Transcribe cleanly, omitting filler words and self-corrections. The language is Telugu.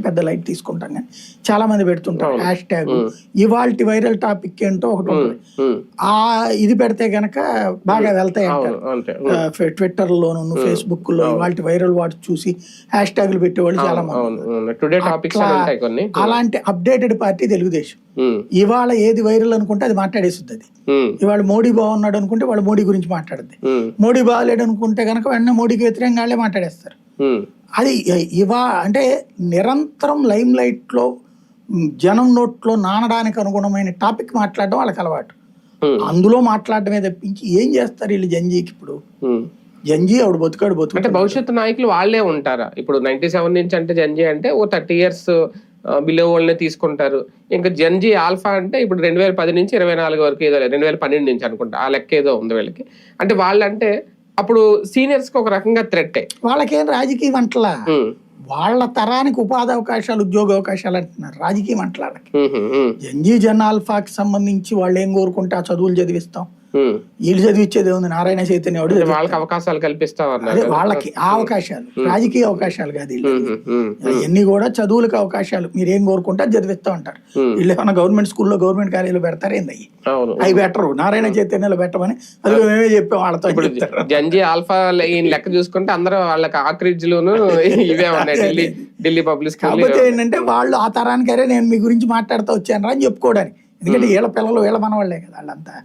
పెద్ద లైట్ తీసుకుంటాం కానీ చాలా మంది పెడుతుంటారు హ్యాష్ ట్యాగ్ ఇవాల్టి వైరల్ టాపిక్ ఏంటో ఒకటి ఉంటుంది. ఆ ఇది పెడితే గనక బాగా వెళ్తాయి అంటారు. ట్విట్టర్ లోను ఫేస్బుక్ లో ఇవాల్టి వైరల్ వాటి చూసి హ్యాష్ ట్యాగులు పెట్టేవాళ్ళు చాలా మంది. అలాంటి అప్డేటెడ్ పార్టీ తెలుగుదేశం. ఇవాళ ఏది వైరల్ అనుకుంటే అది మాట్లాడేస్తుంది. అది ఇవాళ మోడీ బాగున్నాడు అనుకుంటే వాళ్ళు మోడీ గురించి మాట్లాడుద్ది, మోడీ బాగాలేడు అనుకుంటే కనుక వెంటనే మోడీకి వ్యతిరేకంగా మాట్లాడేస్తారు. అది అంటే నిరంతరం లైమ్ లైట్ లో జనం నోట్లో నానడానికి అనుగుణమైన టాపిక్ మాట్లాడడం వాళ్ళకి అలవాటు. అందులో మాట్లాడడమే తప్పించి ఏం చేస్తారు వీళ్ళు జంజీకి? ఇప్పుడు జంజీ ఆవిడ బతుకాడు అంటే భవిష్యత్తు నాయకులు వాళ్ళే ఉంటారా? ఇప్పుడు 97 నుంచి అంటే జంజీ అంటే ఓ 30 years బిలో వాళ్ళనే తీసుకుంటారు. ఇంకా జంజీ ఆల్ఫా అంటే ఇప్పుడు 2010 నుంచి 24 వరకు ఏదో 2012 నుంచి అనుకుంటా ఆ లెక్క ఏదో ఉంది వీళ్ళకి. అంటే వాళ్ళంటే అప్పుడు సీనియర్స్ కి ఒక రకంగా థ్రెట్. వాళ్ళకేం రాజకీయం అంటలా, వాళ్ళ తరానికి ఉపాధి అవకాశాలు ఉద్యోగ అవకాశాలు అంటున్నారు, రాజకీయం అంటలాడకి. జంజీ జన్ ఆల్ఫాకి సంబంధించి వాళ్ళు ఏం కోరుకుంటే ఆ చదువులు చదివిస్తాం, వీళ్ళు చదివించేది ఉంది నారాయణ చైతన్య వాళ్ళకి అవకాశాలు కల్పిస్తాం. వాళ్ళకి ఆ అవకాశాలు రాజకీయ అవకాశాలు కాదు, ఇవన్నీ కూడా చదువులకు అవకాశాలు. మీరు ఏం కోరుకుంటే అది చదివిస్తా ఉంటారు. వీళ్ళు ఏమన్నా గవర్నమెంట్ స్కూల్లో గవర్నమెంట్ కాలేజీలో పెడతారేంది? అవి బెటరు, నారాయణ చైతన్యలో పెట్టమని అది మేమే చెప్పాం వాళ్ళతో. జంజీ ఆల్ఫా లెక్క చూసుకుంటే అందరూ వాళ్ళకి ఆక్రిడ్జ్ లోను ఇవే ఉన్నాయి, ఢిల్లీ పబ్లిక్. కాకపోతే ఏంటంటే వాళ్ళు ఆ తరానికరే నేను మీ గురించి మాట్లాడుతూ వచ్చాను రా అని చెప్పుకోవడానికి. ఎందుకంటే వీళ్ళ పిల్లలు వీళ్ళ మనవాళ్లే కదా వాళ్ళంతా.